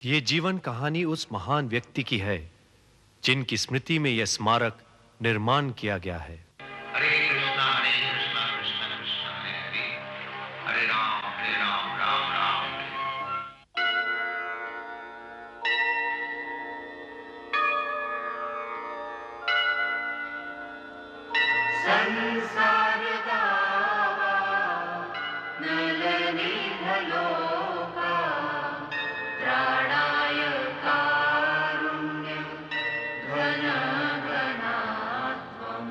ये जीवन कहानी उस महान व्यक्ति की है जिनकी स्मृति में यह स्मारक निर्माण किया गया है। हरे कृष्णा कृष्णा कृष्णा हरे हरे, हरे राम राम राम संसार दावा नलनी भलोका त्राणाय कारुण्यं घन घनात्वं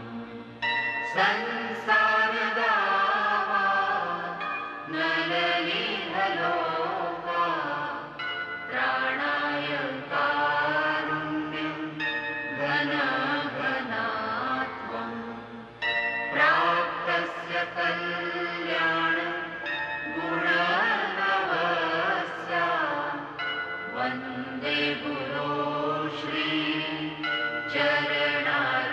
संसार दावा नलनी भलोका त्राणाय कारुण्यं घन घनात्वं प्राप्तस्य कल्याण गुणनवस्या वन्दे गुरो श्री चरणारविन्दम्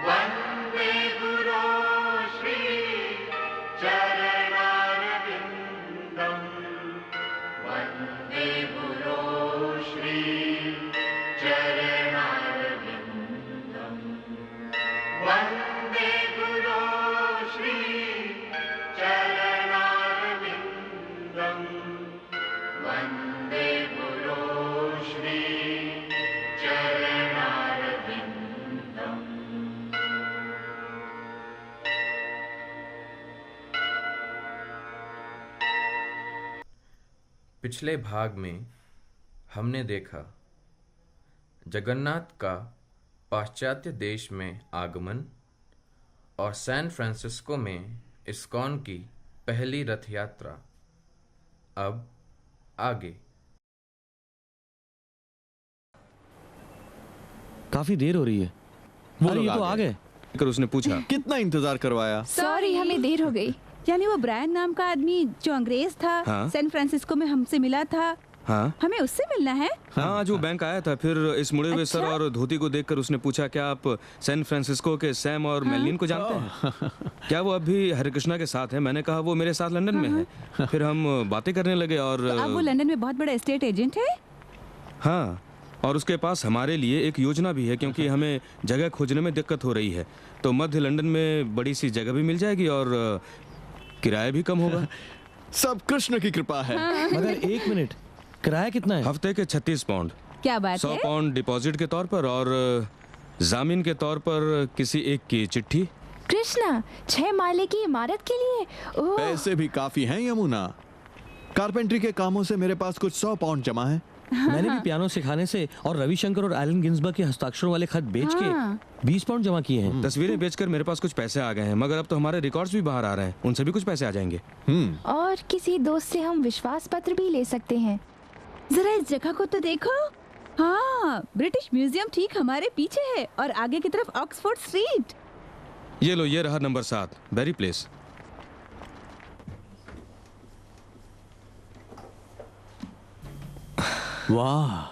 वन्दे गुरो श्री चरणारविन्दम् वन्दे गुरो श्री चरणारविन्दम् वन्दे गुरो श्री चरणारविन्दम् वन्दे गुरो श्री चरणारविन्दम्। पिछले भाग में हमने देखा जगन्नाथ का पाश्चात्य देश में आगमन और सैन फ्रांसिस्को में इस्कॉन की पहली रथ यात्रा। अब आगे। काफी देर हो रही है। अरे ये तो आ गए। कर उसने पूछा कितना इंतजार करवाया। सॉरी हमें देर हो गई। यानी वो ब्रायन नाम का आदमी जो अंग्रेज था, हाँ? सैन फ्रांसिस्को में हमसे मिला था। हाँ हमें उससे मिलना है। हाँ, आज वो बैंक आया था। फिर इस मुड़े हुए सर अच्छा? और धोती को देखकर उसने पूछा, क्या आप सैन फ्रांसिस्को के सैम और मेलिन को जानते हैं? क्या वो अभी हरे कृष्णा के साथ है? मैंने कहा वो मेरे साथ लंदन में है। फिर हम बातें करने लगे और तो अब वो लंदन में बहुत बड़ा एस्टेट एजेंट है। हाँ, और उसके पास हमारे लिए एक योजना भी है, क्योंकि हमें जगह खोजने में दिक्कत हो रही है। तो मध्य लंदन में बड़ी सी जगह भी मिल जाएगी और किराया भी कम होगा। सब कृष्ण की कृपा है। मगर एक मिनट, किराया कितना है? हफ्ते के 36 पाउंड। क्या बात 100 है? पाउंड डिपॉजिट के तौर पर और जामीन के तौर पर किसी एक की चिट्ठी। कृष्णा 6 माले की इमारत के लिए? ओह, पैसे भी काफी हैं यमुना। कारपेंट्री के कामों से मेरे पास कुछ 100 पाउंड जमा है। मैंने भी पियानो सिखाने से और रविशंकर और एलन गिन्सबर्ग के हस्ताक्षरों वाले खत बेच के 20 पाउंड जमा किए हैं। तस्वीरें बेचकर मेरे पास कुछ पैसे आ गए हैं, मगर अब तो हमारे रिकॉर्ड्स भी बाहर आ रहे हैं, उनसे भी कुछ पैसे आ जाएंगे। और किसी दोस्त से हम विश्वास पत्र भी ले सकते हैं। जरा इस जगह को तो देखो। हाँ, ब्रिटिश म्यूजियम ठीक हमारे पीछे है और आगे की तरफ ऑक्सफोर्ड स्ट्रीट। ये लो, ये रहा नंबर 7, बेरी प्लेस। वाह।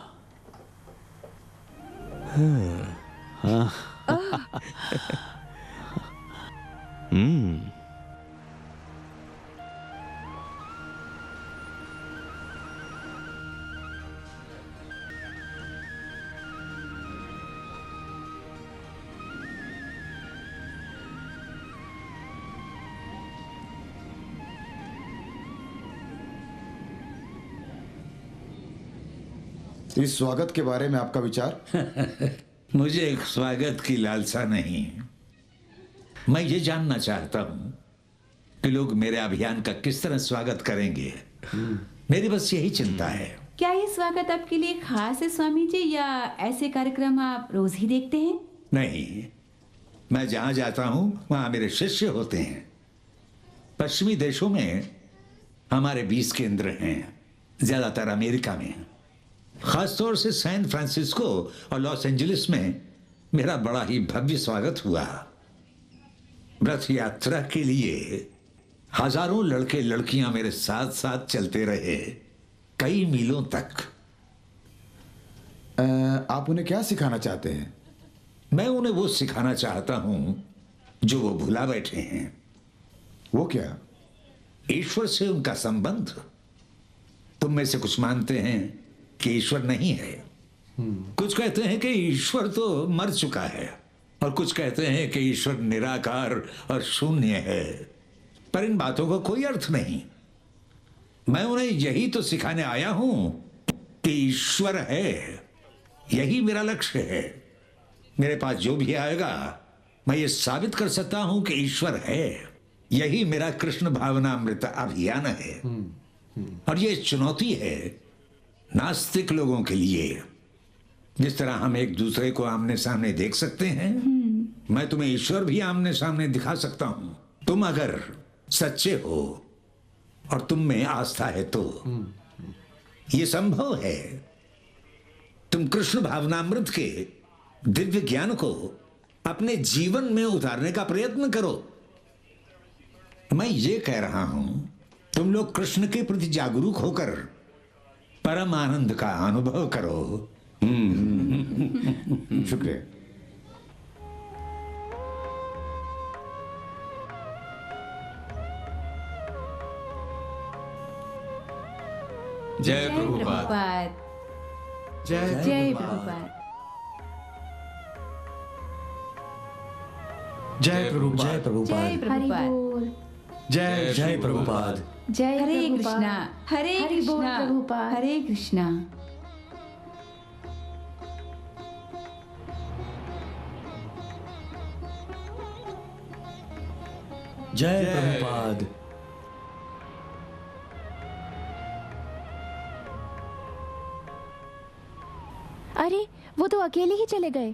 इस स्वागत के बारे में आपका विचार? मुझे एक स्वागत की लालसा नहीं। मैं ये जानना चाहता हूं कि लोग मेरे अभियान का किस तरह स्वागत करेंगे। मेरी बस यही चिंता है। क्या ये स्वागत आपके लिए खास है स्वामी जी, या ऐसे कार्यक्रम आप रोज ही देखते हैं? नहीं, मैं जहां जाता हूं वहां मेरे शिष्य होते हैं। पश्चिमी देशों में हमारे 20 केंद्र हैं, ज्यादातर अमेरिका में। खासतौर से सैन फ्रांसिस्को और लॉस एंजलिस में मेरा बड़ा ही भव्य स्वागत हुआ। रथ यात्रा के लिए हजारों लड़के लड़कियां मेरे साथ साथ चलते रहे, कई मीलों तक। आप उन्हें क्या सिखाना चाहते हैं? मैं उन्हें वो सिखाना चाहता हूं जो वो भुला बैठे हैं। वो क्या? ईश्वर से उनका संबंध। तुम तुम में से कुछ मानते हैं कि ईश्वर नहीं है, कुछ कहते हैं कि ईश्वर तो मर चुका है, और कुछ कहते हैं कि ईश्वर निराकार और शून्य है। पर इन बातों का कोई अर्थ नहीं। मैं उन्हें यही तो सिखाने आया हूं कि ईश्वर है। यही मेरा लक्ष्य है। मेरे पास जो भी आएगा मैं ये साबित कर सकता हूं कि ईश्वर है। यही मेरा कृष्ण भावनामृत अभियान है। और ये चुनौती है नास्तिक लोगों के लिए। जिस तरह हम एक दूसरे को आमने सामने देख सकते हैं, मैं तुम्हें ईश्वर भी आमने सामने दिखा सकता हूं। तुम अगर सच्चे हो और तुम में आस्था है तो ये संभव है। तुम कृष्ण भावनामृत के दिव्य ज्ञान को अपने जीवन में उतारने का प्रयत्न करो। मैं ये कह रहा हूं, तुम लोग कृष्ण के प्रति जागरूक होकर परम आनंद का अनुभव करो। शुक्रिया। जय प्रभुपाद। जय प्रभुपाद। जय प्रभुपाद। जय प्रभुपाद। हरि बोल। जय जय प्रभुपाद। जय हरे प्रभुपाद। कृष्णा, हरे हरि बोल कृष्णा, प्रभुपाद। हरे कृष्णा। जय प्रभुपाद। अरे वो तो अकेले ही चले गए,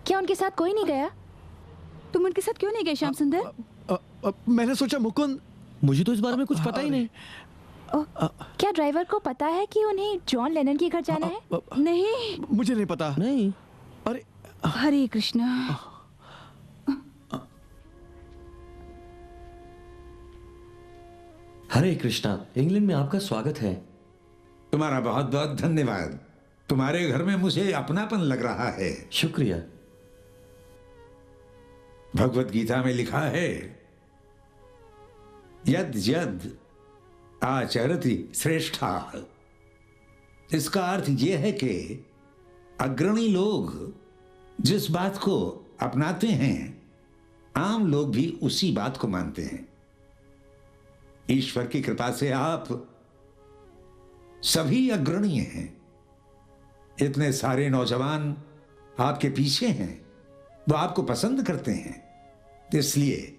क्या उनके साथ कोई नहीं गया? तुम उनके साथ क्यों नहीं गए श्याम सुंदर? मैंने सोचा मुकुंद। मुझे तो इस बारे में कुछ पता ही नहीं। क्या ड्राइवर को पता है कि उन्हें जॉन लेनन के घर जाना है? नहीं, मुझे नहीं पता। नहीं। अरे हरे कृष्णा। हरे कृष्णा। इंग्लैंड में आपका स्वागत है। तुम्हारा बहुत बहुत धन्यवाद। तुम्हारे घर में मुझे अपनापन लग रहा है। शुक्रिया। भगवत गीता में लिखा है, यद यद आचरति श्रेष्ठा। इसका अर्थ यह है कि अग्रणी लोग जिस बात को अपनाते हैं, आम लोग भी उसी बात को मानते हैं। ईश्वर की कृपा से आप सभी अग्रणी हैं। इतने सारे नौजवान आपके पीछे हैं, वो आपको पसंद करते हैं। इसलिए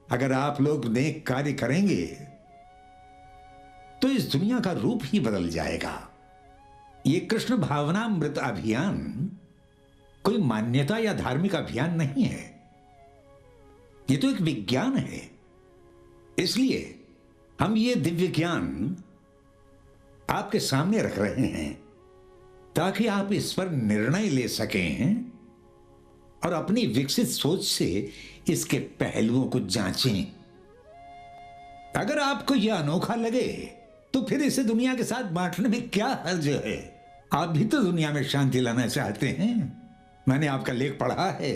अगर आप लोग नेक कार्य करेंगे तो इस दुनिया का रूप ही बदल जाएगा। ये कृष्ण भावनामृत अभियान कोई मान्यता या धार्मिक अभियान नहीं है, ये तो एक विज्ञान है। इसलिए हम ये दिव्य ज्ञान आपके सामने रख रहे हैं ताकि आप इस पर निर्णय ले सकें और अपनी विकसित सोच से इसके पहलुओं को जांचें। अगर आपको यह अनोखा लगे तो फिर इसे दुनिया के साथ बांटने में क्या हर्ज है। आप भी तो दुनिया में शांति लाना चाहते हैं। मैंने आपका लेख पढ़ा है।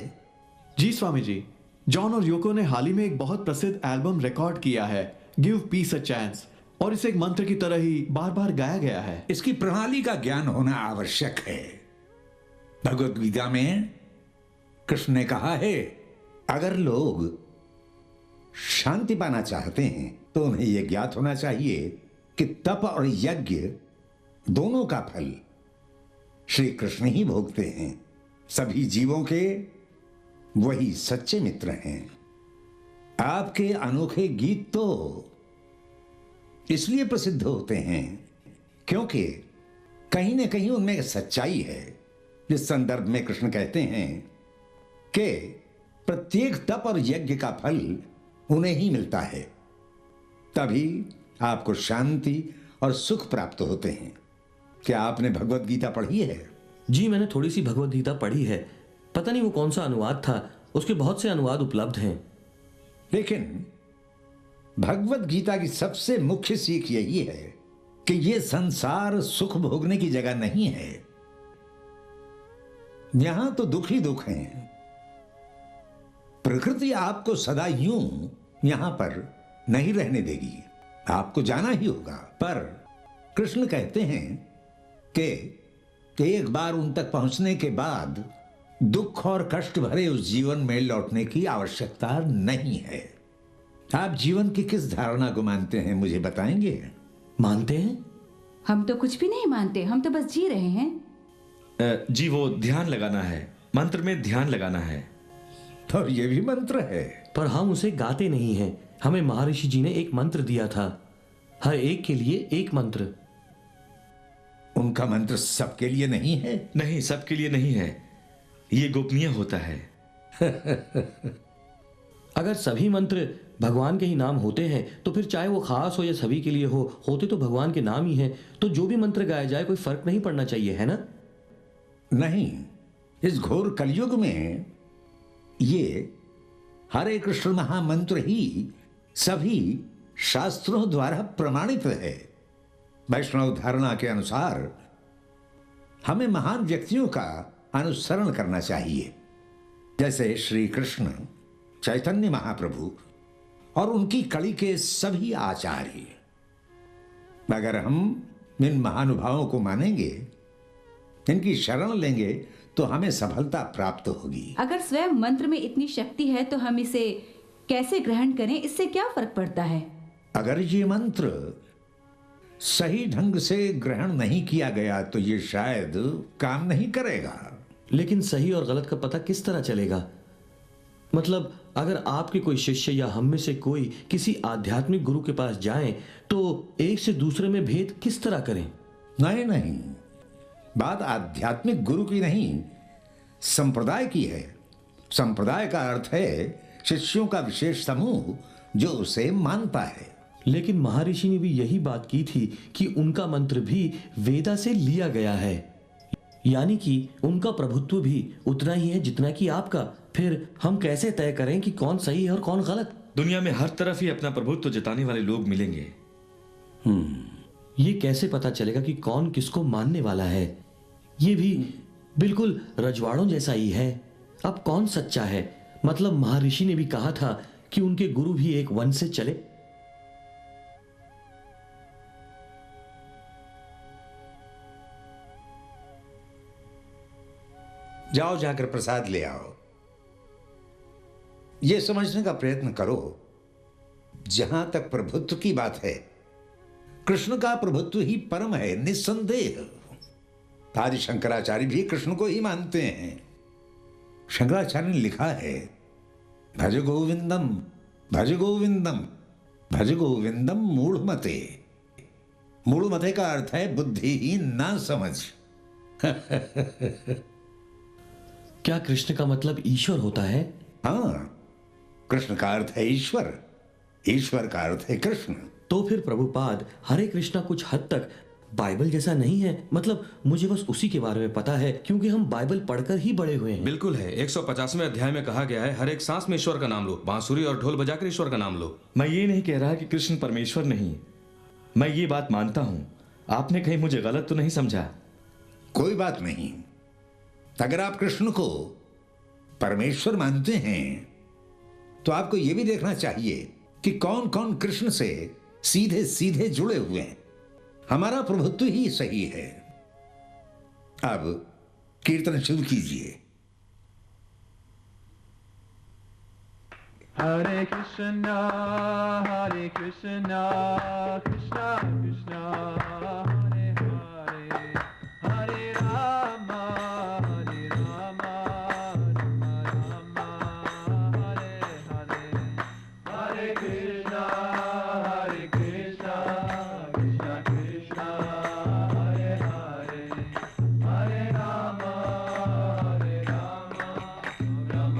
जी स्वामी जी, जॉन और योको ने हाल ही में एक बहुत प्रसिद्ध एल्बम रिकॉर्ड किया है, गिव पीस अ चांस, और इसे एक मंत्र की तरह ही बार बार गाया गया है। इसकी प्रणाली का ज्ञान होना आवश्यक है। भगवत गीता में कृष्ण ने कहा है, अगर लोग शांति पाना चाहते हैं तो उन्हें यह ज्ञात होना चाहिए कि तप और यज्ञ दोनों का फल श्री कृष्ण ही भोगते हैं। सभी जीवों के वही सच्चे मित्र हैं। आपके अनोखे गीत तो इसलिए प्रसिद्ध होते हैं क्योंकि कहीं ना कहीं उनमें सच्चाई है। जिस संदर्भ में कृष्ण कहते हैं कि प्रत्येक तप और यज्ञ का फल उन्हें ही मिलता है, तभी आपको शांति और सुख प्राप्त होते हैं। क्या आपने भगवत गीता पढ़ी है? जी, मैंने थोड़ी सी भगवत गीता पढ़ी है। पता नहीं वो कौन सा अनुवाद था, उसके बहुत से अनुवाद उपलब्ध हैं। लेकिन भगवत गीता की सबसे मुख्य सीख यही है कि यह संसार सुख भोगने की जगह नहीं है। यहां तो दुख ही दुख हैं। प्रकृति आपको सदा यूं यहां पर नहीं रहने देगी। आपको जाना ही होगा, पर कृष्ण कहते हैं कि एक बार उन तक पहुंचने के बाद दुख और कष्ट भरे उस जीवन में लौटने की आवश्यकता नहीं है। आप जीवन की किस धारणा को मानते हैं, मुझे बताएंगे? मानते हैं? हम तो कुछ भी नहीं मानते, हम तो बस जी रहे हैं। जी वो ध्यान लगाना है, मंत्र में ध्यान लगाना है। तो ये भी मंत्र है, पर हम उसे गाते नहीं हैं। हमें महर्षि जी ने एक मंत्र दिया था, हर एक के लिए एक मंत्र। उनका मंत्र सबके लिए नहीं है? नहीं, सबके लिए नहीं है, ये गोपनीय होता है। अगर सभी मंत्र भगवान के ही नाम होते हैं तो फिर चाहे वो खास हो या सभी के लिए हो, होते तो भगवान के नाम ही हैं। तो जो भी मंत्र गाया जाए कोई फर्क नहीं पड़ना चाहिए, है ना? नहीं, इस घोर कलयुग में ये हरे कृष्ण महामंत्र ही सभी शास्त्रों द्वारा प्रमाणित है। वैष्णव धारणा के अनुसार हमें महान व्यक्तियों का अनुसरण करना चाहिए, जैसे श्री कृष्ण, चैतन्य महाप्रभु और उनकी कड़ी के सभी आचार्य। अगर हम इन महानुभावों को मानेंगे, इनकी शरण लेंगे, तो हमें सफलता प्राप्त होगी। अगर स्वयं मंत्र में इतनी शक्ति है तो हम इसे कैसे ग्रहण करें, इससे क्या फर्क पड़ता है? अगर ये मंत्र सही ढंग से ग्रहण नहीं किया गया तो ये शायद काम नहीं करेगा। लेकिन सही और गलत का पता किस तरह चलेगा? मतलब अगर आपके कोई शिष्य या हम में से कोई किसी आध्यात्मिक गुरु के पास जाएं तो एक से दूसरे में भेद किस तरह करें? नहीं, बात आध्यात्मिक गुरु की नहीं, संप्रदाय की है। संप्रदाय का अर्थ है शिष्यों का विशेष समूह जो उसे मानता है। लेकिन महर्षि ने भी यही बात की थी कि उनका मंत्र भी वेदा से लिया गया है, यानी कि उनका प्रभुत्व भी उतना ही है जितना कि आपका। फिर हम कैसे तय करें कि कौन सही है और कौन गलत? दुनिया में हर तरफ ही अपना प्रभुत्व जताने वाले लोग मिलेंगे। ये कैसे पता चलेगा कि कौन किसको मानने वाला है? ये भी बिल्कुल रजवाड़ों जैसा ही है। अब कौन सच्चा है? मतलब महर्षि ने भी कहा था कि उनके गुरु भी एक वंश से चले। जाओ, जाकर प्रसाद ले आओ। यह समझने का प्रयत्न करो, जहां तक प्रभुत्व की बात है, कृष्ण का प्रभुत्व ही परम है, निस्संदेह। आदि शंकराचार्य भी कृष्ण को ही मानते हैं। शंकराचार्य ने लिखा है, भज गोविंदम भज गोविंदम भज गोविंदम मूढ़मते। मूढ़मते का अर्थ है बुद्धिहीन, ना समझ। क्या कृष्ण का मतलब ईश्वर होता है? हाँ, कृष्ण का अर्थ है ईश्वर, ईश्वर का अर्थ है कृष्ण। तो फिर प्रभुपाद हरे कृष्णा कुछ हद तक बाइबल जैसा नहीं है? मतलब मुझे बस उसी के बारे में पता है क्योंकि हम बाइबल पढ़कर ही बड़े हुए हैं। बिल्कुल है, 150वें अध्याय में कहा गया है, हर एक सांस में ईश्वर का नाम लो, बांसुरी और ढोल बजाकर ईश्वर का नाम लो। मैं ये नहीं कह रहा कि कृष्ण परमेश्वर नहीं, मैं ये बात मानता हूं। आपने कहीं मुझे गलत तो नहीं समझा? कोई बात नहीं। अगर आप कृष्ण को परमेश्वर मानते हैं तो आपको यह भी देखना चाहिए कि कौन कौन कृष्ण से सीधे सीधे जुड़े हुए हैं। हमारा प्रभुत्व ही सही है। अब कीर्तन शुरू कीजिए। हरे कृष्णा कृष्णा कृष्णा हरे हरे, हरे राम राम राम हरे हरे। हरे कृष्णा कृष्णा कृष्णा हरे हरे, हरे राम राम राम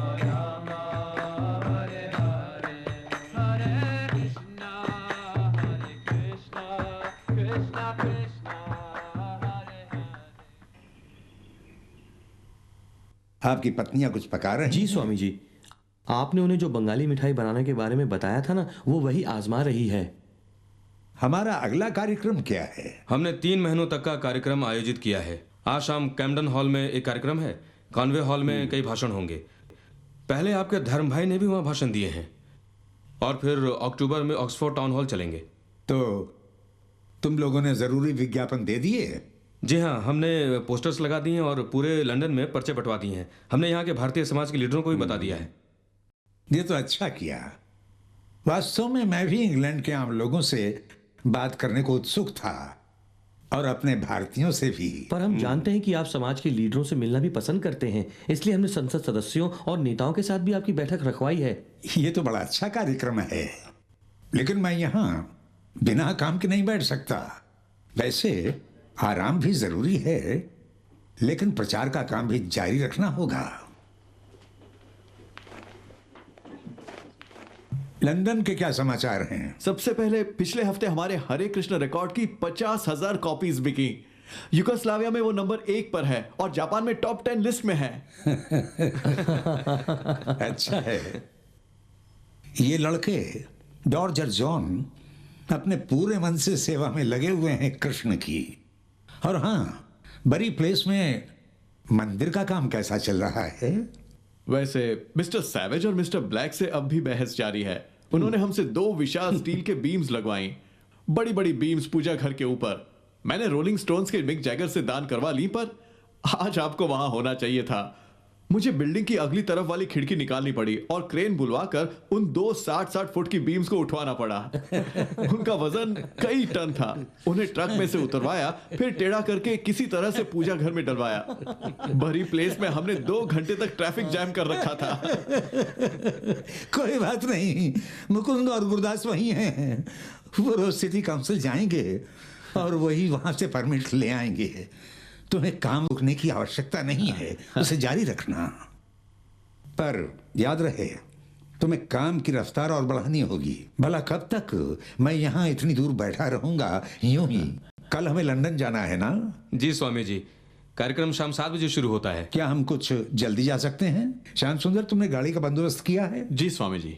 हरे हरे। हरे कृष्णा कृष्णा कृष्णा हरे हरे। आपकी पत्नियां कुछ पका रही हैं? जी स्वामी जी, आपने उन्हें जो बंगाली मिठाई बनाने के बारे में बताया था ना, वो वही आजमा रही है। हमारा अगला कार्यक्रम क्या है? हमने 3 महीनों तक का कार्यक्रम आयोजित किया है। आज शाम कैम्पडन हॉल में एक कार्यक्रम है, कॉन्वे हॉल में कई भाषण होंगे। पहले आपके धर्म भाई ने भी वहां भाषण दिए हैं, और फिर अक्टूबर में ऑक्सफोर्ड टाउन हॉल चलेंगे। तो तुम लोगों ने जरूरी विज्ञापन दे दिए? जी हाँ, हमने पोस्टर्स लगा दिए हैं और पूरे लंदन में पर्चे बंटवा दिए हैं। हमने यहाँ के भारतीय समाज के लीडरों को भी बता दिया है। ये तो अच्छा किया। वास्तव में मैं भी इंग्लैंड के आम लोगों से बात करने को उत्सुक था और अपने भारतीयों से भी। पर हम जानते हैं कि आप समाज के लीडरों से मिलना भी पसंद करते हैं, इसलिए हमने संसद सदस्यों और नेताओं के साथ भी आपकी बैठक रखवाई है। ये तो बड़ा अच्छा कार्यक्रम है, लेकिन मैं यहाँ बिना काम के नहीं बैठ सकता। वैसे आराम भी जरूरी है, लेकिन प्रचार का काम भी जारी रखना होगा। लंदन के क्या समाचार हैं? सबसे पहले पिछले हफ्ते हमारे हरे कृष्ण रिकॉर्ड की 50,000 कॉपीज बिकी। युगोस्लाविया में वो नंबर 1 पर है और जापान में टॉप 10 लिस्ट में है। अच्छा है। ये लड़के जॉर्ज और जॉन अपने पूरे मन से सेवा में लगे हुए हैं कृष्ण की। और हाँ, बरी प्लेस में मंदिर का काम कैसा चल रहा है? वैसे मिस्टर सैवेज और मिस्टर ब्लैक से अब भी बहस जारी है। उन्होंने हमसे 2 विशाल स्टील के बीम्स लगवाई, बड़ी बड़ी बीम्स पूजा घर के ऊपर। मैंने रोलिंग स्टोन्स के मिक जैगर से दान करवा ली, पर आज आपको वहां होना चाहिए था। मुझे बिल्डिंग की अगली तरफ वाली खिड़की निकालनी पड़ी और क्रेन बुलवाकर उन 2 60-60 फुट की बीम्स को उठवाना पड़ा। उनका वजन कई टन था। उन्हें ट्रक में से उतरवाया, फिर टेढ़ा करके किसी तरह से पूजा घर में डलवाया। बरी प्लेस में हमने 2 घंटे तक ट्रैफिक जैम कर रखा था। कोई बात नहीं, मुकुंद और गुरदास वही हैं। वो रोज सिटी काउंसिल जाएंगे और वही वहां से परमिट ले आएंगे। तुम्हें काम रुकने की आवश्यकता नहीं है, उसे जारी रखना। पर याद रहे, तुम्हें काम की रफ्तार और बढ़ानी होगी। भला कब तक मैं यहाँ इतनी दूर बैठा रहूंगा यूं ही? कल हमें लंदन जाना है ना? जी स्वामी जी, कार्यक्रम शाम 7 बजे शुरू होता है। क्या हम कुछ जल्दी जा सकते हैं? श्याम सुंदर, तुमने गाड़ी का बंदोबस्त किया है? जी स्वामी जी।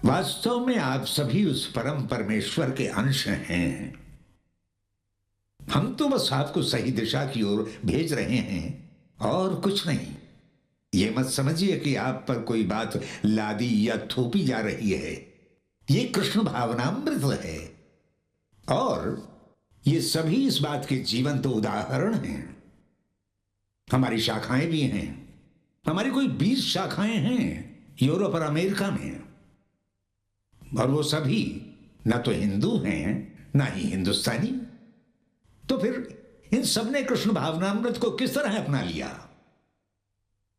वास्तव में आप सभी उस परम परमेश्वर के अंश हैं। हम तो बस आपको सही दिशा की ओर भेज रहे हैं और कुछ नहीं। ये मत समझिए कि आप पर कोई बात लादी या थोपी जा रही है। ये कृष्ण भावनामृत है और ये सभी इस बात के जीवंत उदाहरण हैं। हमारी शाखाएं भी हैं। हमारी कोई 20 शाखाएं हैं यूरोप और अमेरिका में, और वो सभी ना तो हिंदू हैं ना ही हिंदुस्तानी। तो फिर इन सब ने कृष्ण भावनामृत को किस तरह अपना लिया?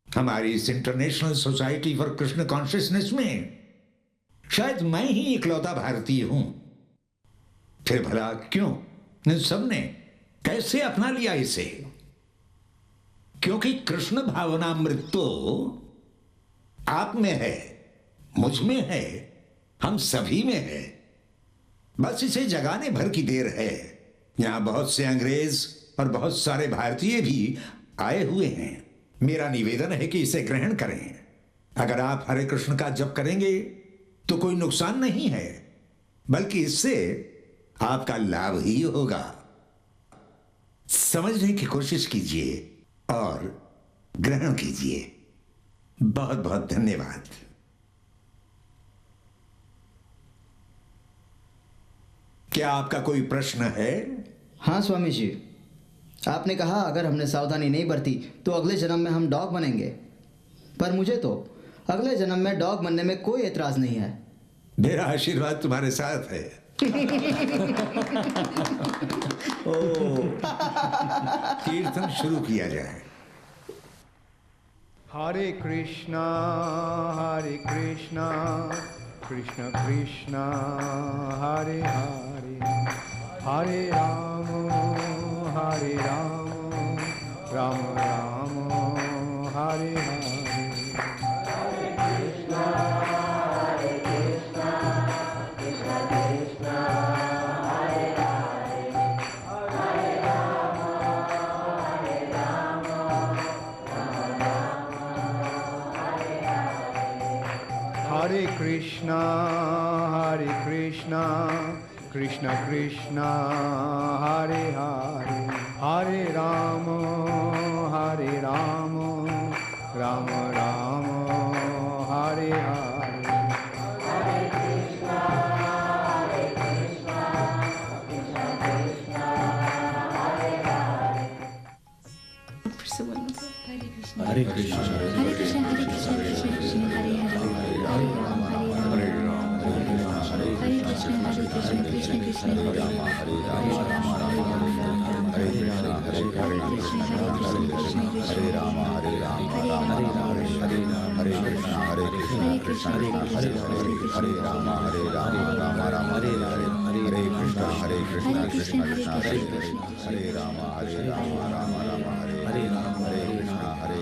हमारी इस international society for Krishna consciousness में शायद मैं ही इकलौता भारतीय हूं। फिर भला क्यों इन सब ने कैसे अपना लिया इसे? क्योंकि कृष्ण भावनामृत तो आप में है, मुझ में है, हम सभी में है। बस इसे जगाने भर की देर है। यहां बहुत से अंग्रेज और बहुत सारे भारतीय भी आए हुए हैं। मेरा निवेदन है कि इसे ग्रहण करें। अगर आप हरे कृष्ण का जप करेंगे तो कोई नुकसान नहीं है, बल्कि इससे आपका लाभ ही होगा। समझने की कोशिश कीजिए और ग्रहण कीजिए। बहुत बहुत धन्यवाद। क्या आपका कोई प्रश्न है? हाँ स्वामी जी, आपने कहा अगर हमने सावधानी नहीं बरती तो अगले जन्म में हम डॉग बनेंगे, पर मुझे तो अगले जन्म में डॉग बनने में कोई एतराज नहीं है। मेरा आशीर्वाद तुम्हारे साथ है। कीर्तन शुरू किया जाए। हरे कृष्णा कृष्ण कृष्णा हरे हरे, हरे राम राम राम हरे हरे। हरे कृष्णा कृष्ण कृष्णा हरे हरे, हरे राम राम राम हरे हरे। हरे कृष्ण हरे कृष्ण हरे कृष्ण कृष्ण कृष्ण हरे हरे, हरे राम हरे राम हरे कृष्ण कृष्ण कृष्ण हरे राम, हरे राम हरे कृष्ण हरे राम, हरे राम हरे कृष्ण हरे राम, हरे राम हरे कृष्ण हरे कृष्ण कृष्ण कृष्ण हरे राम, हरे राम हरे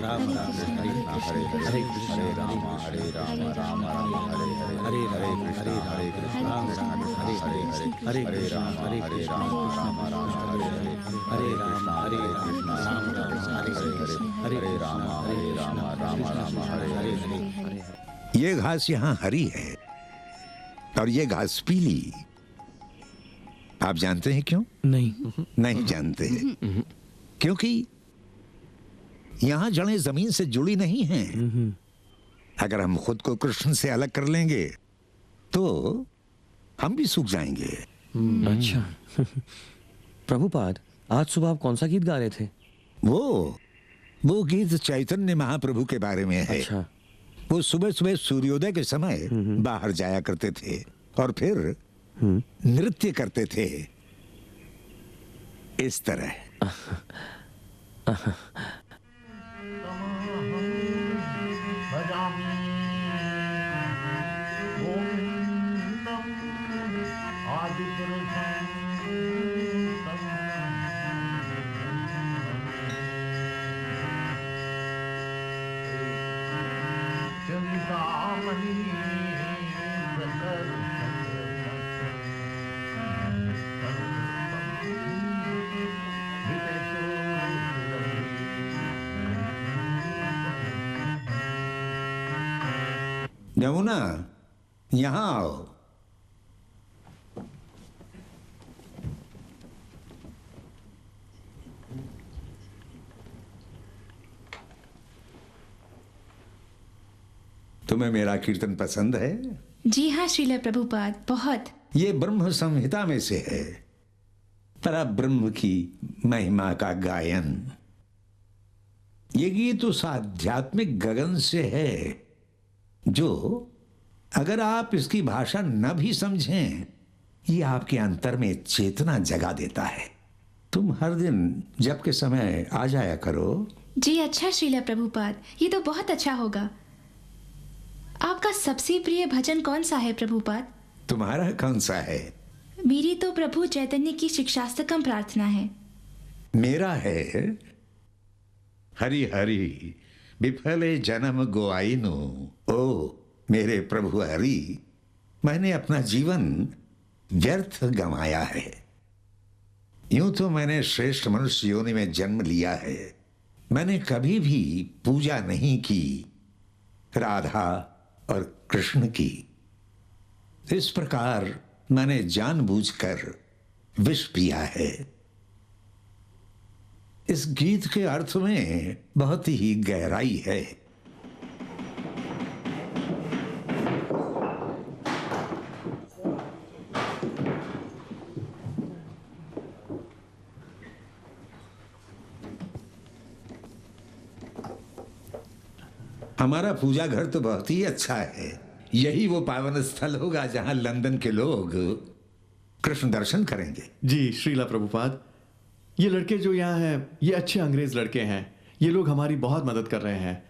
राम राम हरे कृष्ण राम हरे राम हरे कृष्ण राम हरे राम राम हरे हरे। ये घास यहाँ हरी है और ये घास पीली। आप जानते हैं क्यों? नहीं जानते। क्योंकि यहां जड़ें जमीन से जुड़ी नहीं हैं। अगर हम खुद को कृष्ण से अलग कर लेंगे तो हम भी सूख जाएंगे। अच्छा प्रभुपाद, आज सुबह आप कौन सा गीत गा रहे थे? वो गीत चैतन्य महाप्रभु के बारे में है। अच्छा। वो सुबह सुबह सूर्योदय के समय बाहर जाया करते थे और फिर नृत्य करते थे इस तरह। यमुना, यहां आओ। तुम्हें मेरा कीर्तन पसंद है? जी हाँ श्रील प्रभुपाद, बहुत। ये ब्रह्म संहिता में से है, परब्रह्म की महिमा का गायन। ये गीत उस आध्यात्मिक गगन से है जो अगर आप इसकी भाषा न भी समझें, ये आपके अंतर में चेतना जगा देता है। तुम हर दिन जब के समय आ जाया करो। जी अच्छा श्रील प्रभुपाद, ये तो बहुत अच्छा होगा। आपका सबसे प्रिय भजन कौन सा है प्रभुपाद? तुम्हारा कौन सा है? मेरी तो प्रभु चैतन्य की शिक्षास्तकम प्रार्थना है। मेरा है हरि हरि विफले जन्म गोआइनु। ओ मेरे प्रभु हरि, मैंने अपना जीवन व्यर्थ गंवाया है। यूं तो मैंने श्रेष्ठ मनुष्य योनि में जन्म लिया है। मैंने कभी भी पूजा नहीं की राधा और कृष्ण की। इस प्रकार मैंने जानबूझकर विष पिया है। इस गीत के अर्थ में बहुत ही गहराई है। हमारा पूजा घर तो बहुत ही अच्छा है। यही वो पावन स्थल होगा जहां लंदन के लोग कृष्ण दर्शन करेंगे। जी श्रीला प्रभुपाद, ये लड़के जो यहाँ हैं ये अच्छे अंग्रेज लड़के हैं। ये लोग हमारी बहुत मदद कर रहे हैं।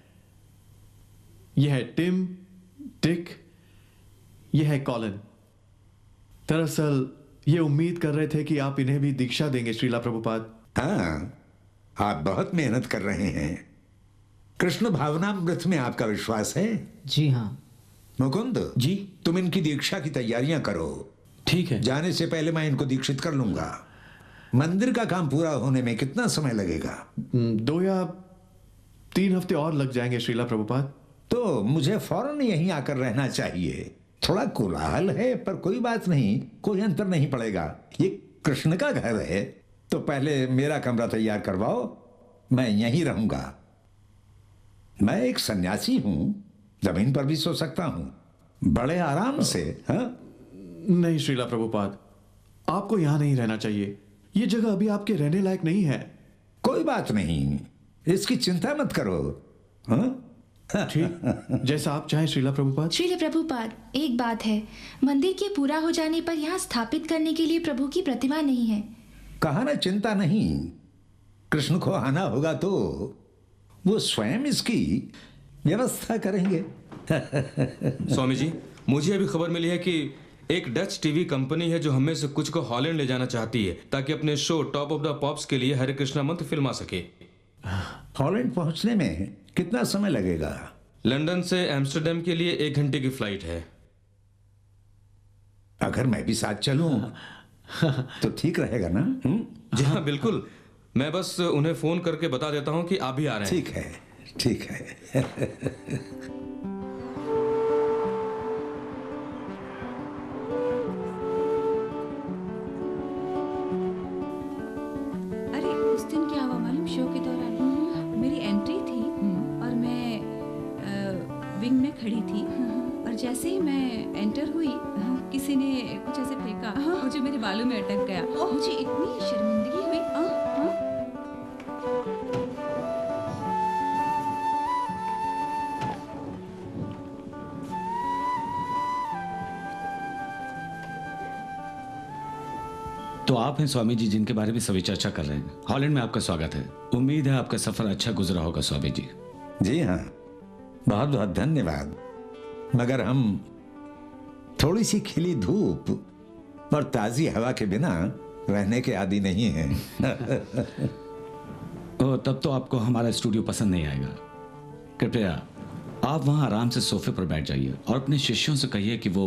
ये है टिम, टिक, ये है कॉलिन। दरअसल ये उम्मीद कर रहे थे कि आप इन्हें भी दीक्षा देंगे श्रीला प्रभुपाद। हाँ, आप बहुत मेहनत कर रहे हैं। कृष्ण भावनामृत में आपका विश्वास है? जी हाँ। मुकुंद जी। तुम इनकी दीक्षा की तैयारियां करो। ठीक है। जाने से पहले मैं इनको दीक्षित कर लूंगा। मंदिर का काम पूरा होने में कितना समय लगेगा? 2 या 3 हफ्ते और लग जाएंगे श्रीला प्रभुपाद। तो मुझे फौरन यहीं आकर रहना चाहिए। थोड़ा कोलाहल है पर कोई बात नहीं, कोई अंतर नहीं पड़ेगा। ये कृष्ण का घर है तो पहले मेरा कमरा तैयार करवाओ, मैं यहीं रहूंगा। मैं एक सन्यासी हूं, जमीन पर भी सो सकता हूं, बड़े आराम से। हाँ? नहीं श्रीला प्रभुपाद, आपको यहां नहीं रहना चाहिए। ये जगह अभी आपके रहने लायक नहीं है। कोई बात नहीं, इसकी चिंता मत करो। हाँ? ठीक, जैसा आप चाहें श्रीला प्रभुपाद। श्रील प्रभुपाद, एक बात है, मंदिर के पूरा हो जाने पर यहाँ स्थापित करने के लिए प्रभु की प्रतिमा नहीं है। कहा ना, चिंता नहीं। कृष्ण को आना होगा तो वो स्वयं इसकी व्यवस्था करेंगे। स्वामी जी, मुझे अभी खबर मिली है कि एक डच टीवी कंपनी है जो हमें से कुछ को हॉलैंड ले जाना चाहती है ताकि अपने show top of the pops के लिए हरे कृष्णा मंत्र फिल्मा सके। हॉलैंड पहुंचने में कितना समय लगेगा? लंदन से एम्स्टर्डम के लिए 1 घंटे की फ्लाइट है। अगर मैं भी साथ चलूं तो ठीक रहेगा ना? जी हाँ बिल्कुल, मैं बस उन्हें फोन करके बता देता हूँ कि आप भी आ रहे हैं। ठीक है, ठीक है। अरे उस दिन क्या हुआ मालूम? शो के दौरान मेरी एंट्री थी और मैं विंग में खड़ी थी और जैसे ही मैं एंटर हुई किसी ने कुछ ऐसे फेंका मुझे मेरे बालों में अटक गया। मुझे इतनी शर्मिंदगी हुई। तो आप हैं स्वामी जी जिनके बारे में सभी चर्चा कर रहे हैं। हॉलैंड में आपका स्वागत है। उम्मीद है आपका सफर अच्छा गुजरा होगा स्वामी जी। जी हाँ, बहुत बहुत धन्यवाद। मगर हम थोड़ी सी खिली धूप और ताजी हवा के बिना रहने के आदी नहीं हैं। तब तो आपको हमारा स्टूडियो पसंद नहीं आएगा। कृपया आप वहां आराम से सोफे पर बैठ जाइए और अपने शिष्यों से कहिए कि वो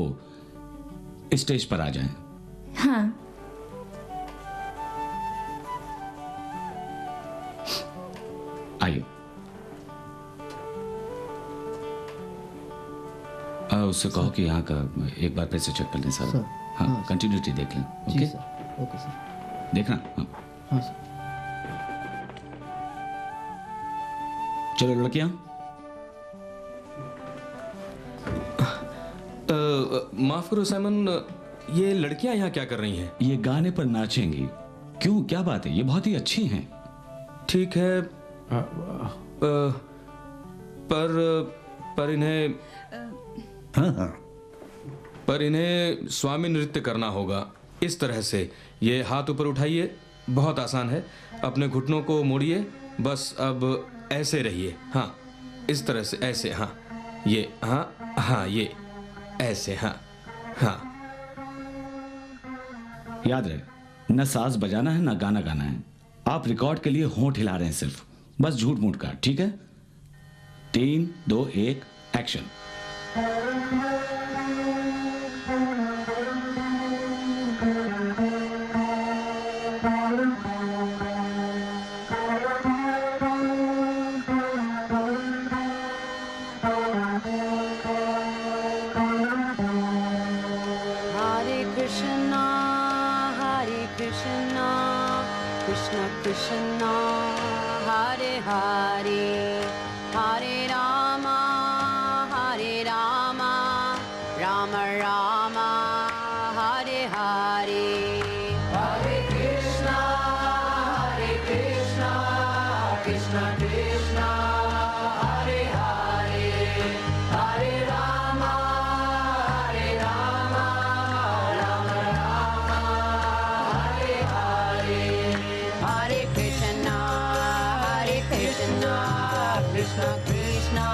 स्टेज पर आ जाएं। हाँ। आइए। उससे कहो कि यहाँ का एक बार पैसे चेक कर लें सर। हाँ, कंटिन्यूटी देख लें। Okay sir. Okay sir. देखना। हाँ, हाँ सर। चलो लड़कियां। माफ करो साइमन, ये लड़कियां यहाँ क्या कर रही हैं? ये गाने पर नाचेंगी। क्यों, क्या बात है? ये बहुत ही अच्छी हैं। ठीक है, पर इन्हें पर इन्हें स्वामी नृत्य करना होगा। इस तरह से ये हाथ ऊपर उठाइए, बहुत आसान है। अपने घुटनों को मोड़िए, बस अब ऐसे रहिए। हाँ, इस तरह से, ऐसे। हाँ, ये, हाँ हाँ, ये ऐसे। हाँ हाँ। याद रहे, न साज बजाना है न गाना गाना है। आप रिकॉर्ड के लिए होंठ हिला रहे हैं सिर्फ, बस झूठ मूठ का। ठीक है? 3, 2, 1 action. Krishna Krishna Hare, Hare Rama, Rama Rama, Hare Hare. Hare Krishna, Krishna Krishna, Hare Hare, Hare Rama, Rama Rama, Hare Hare. Hare Krishna, Krishna Krishna,